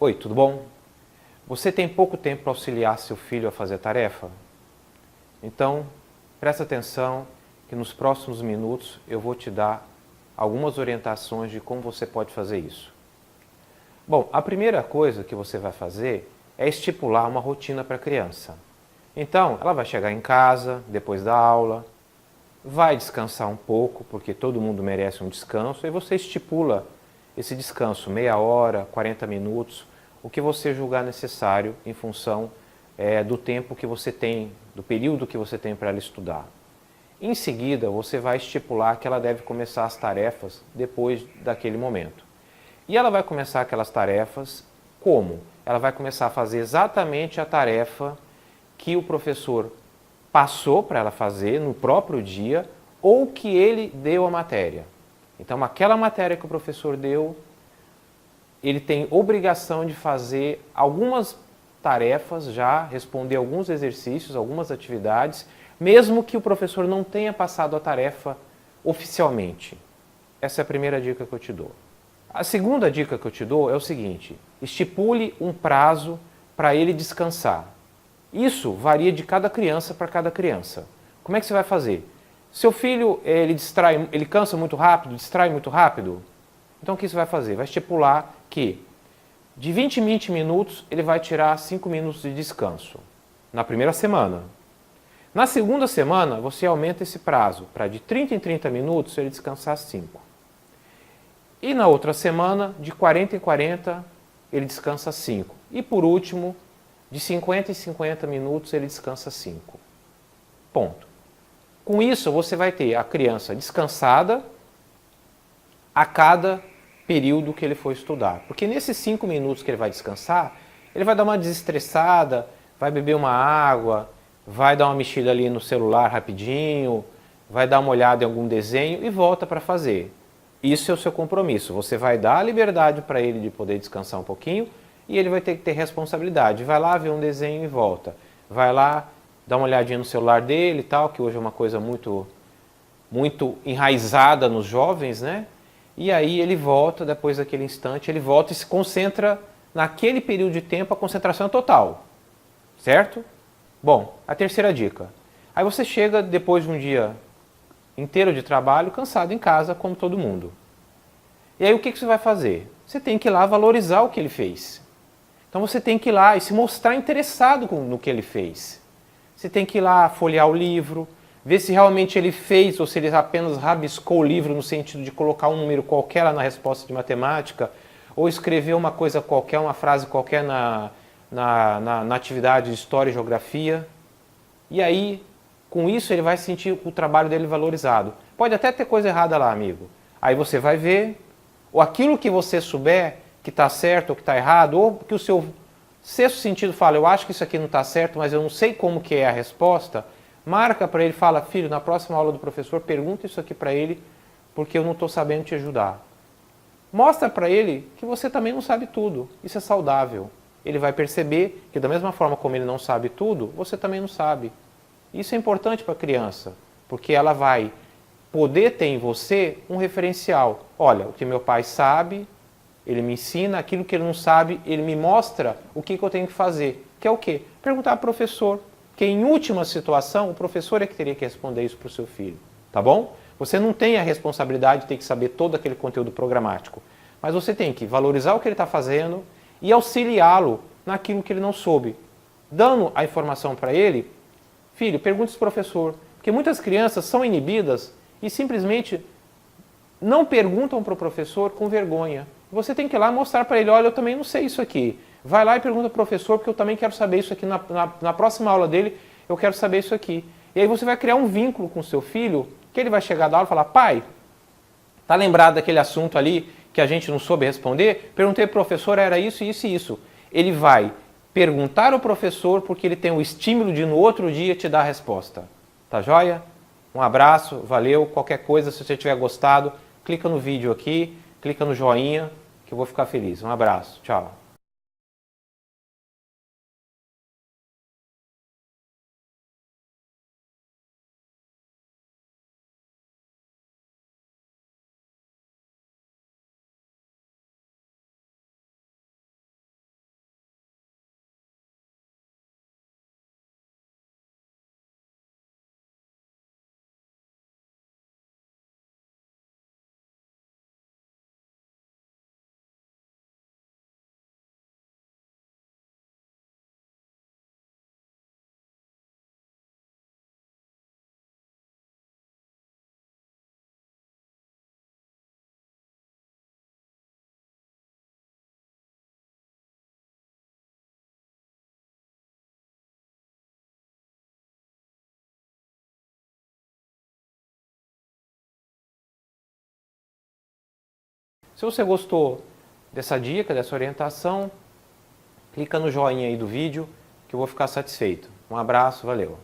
Oi, tudo bom? Você tem pouco tempo para auxiliar seu filho a fazer a tarefa? Então, presta atenção que nos próximos minutos eu vou te dar algumas orientações de como você pode fazer isso. Bom, a primeira coisa que você vai fazer é estipular uma rotina para a criança. Então, ela vai chegar em casa, depois da aula, vai descansar um pouco, porque todo mundo merece um descanso, e você estipula esse descanso, meia hora, 40 minutos, o que você julgar necessário em função do tempo que você tem, do período que você tem para ela estudar. Em seguida, você vai estipular que ela deve começar as tarefas depois daquele momento. E ela vai começar aquelas tarefas como? Ela vai começar a fazer exatamente a tarefa que o professor passou para ela fazer no próprio dia ou que ele deu a matéria. Então, aquela matéria que o professor deu, ele tem obrigação de fazer algumas tarefas já, responder alguns exercícios, algumas atividades, mesmo que o professor não tenha passado a tarefa oficialmente. Essa é a primeira dica que eu te dou. A segunda dica que eu te dou é o seguinte: estipule um prazo para ele descansar. Isso varia de cada criança para cada criança. Como é que você vai fazer? Seu filho, ele cansa muito rápido, distrai muito rápido? Então o que você vai fazer? Vai estipular que de 20 em 20 minutos ele vai tirar 5 minutos de descanso. Na primeira semana. Na segunda semana, você aumenta esse prazo para de 30 em 30 minutos ele descansar 5. E na outra semana, de 40 em 40, ele descansa 5. E por último, de 50 em 50 minutos ele descansa 5. Ponto. Com isso, você vai ter a criança descansada a cada período que ele for estudar. Porque nesses 5 minutos que ele vai descansar, ele vai dar uma desestressada, vai beber uma água, vai dar uma mexida ali no celular rapidinho, vai dar uma olhada em algum desenho e volta para fazer. Isso é o seu compromisso. Você vai dar a liberdade para ele de poder descansar um pouquinho e ele vai ter que ter responsabilidade. Vai lá ver um desenho e volta. Vai lá dar uma olhadinha no celular dele e tal, que hoje é uma coisa muito enraizada nos jovens, né? E aí ele volta, depois daquele instante, ele volta e se concentra naquele período de tempo, a concentração é total. Certo? Bom, a terceira dica. Aí você chega depois de um dia inteiro de trabalho, cansado em casa, como todo mundo. E aí o que você vai fazer? Você tem que ir lá valorizar o que ele fez. Então você tem que ir lá e se mostrar interessado no que ele fez. Você tem que ir lá folhear o livro, ver se realmente ele fez ou se ele apenas rabiscou o livro no sentido de colocar um número qualquer lá na resposta de matemática, ou escrever uma coisa qualquer, uma frase qualquer na atividade de história e geografia. E aí, com isso, ele vai sentir o trabalho dele valorizado. Pode até ter coisa errada lá, amigo. Aí você vai ver, ou aquilo que você souber que está certo ou que está errado, ou que o seu sexto sentido fala, eu acho que isso aqui não está certo, mas eu não sei como que é a resposta, marca para ele, fala, filho, na próxima aula do professor, pergunta isso aqui para ele, porque eu não estou sabendo te ajudar. Mostra para ele que você também não sabe tudo, isso é saudável. Ele vai perceber que da mesma forma como ele não sabe tudo, você também não sabe. Isso é importante para a criança, porque ela vai poder ter em você um referencial. Olha, o que meu pai sabe, ele me ensina, aquilo que ele não sabe, ele me mostra o que eu tenho que fazer. Que é o quê? Perguntar ao professor. Porque em última situação, o professor é que teria que responder isso para o seu filho. Tá bom? Você não tem a responsabilidade de ter que saber todo aquele conteúdo programático. Mas você tem que valorizar o que ele está fazendo e auxiliá-lo naquilo que ele não soube. Dando a informação para ele, filho, pergunte ao professor. Porque muitas crianças são inibidas e simplesmente não perguntam para o professor com vergonha. Você tem que ir lá mostrar para ele, olha, eu também não sei isso aqui. Vai lá e pergunta para o professor, porque eu também quero saber isso aqui. Na próxima aula dele, eu quero saber isso aqui. E aí você vai criar um vínculo com o seu filho, que ele vai chegar da aula e falar, pai, tá lembrado daquele assunto ali que a gente não soube responder? Perguntei para o professor, era isso, isso e isso. Ele vai perguntar ao professor, porque ele tem o estímulo de no outro dia te dar a resposta. Tá joia? Um abraço, valeu. Qualquer coisa, se você tiver gostado, clica no vídeo aqui, clica no joinha, que eu vou ficar feliz. Um abraço, tchau. Se você gostou dessa dica, dessa orientação, clica no joinha aí do vídeo que eu vou ficar satisfeito. Um abraço, valeu!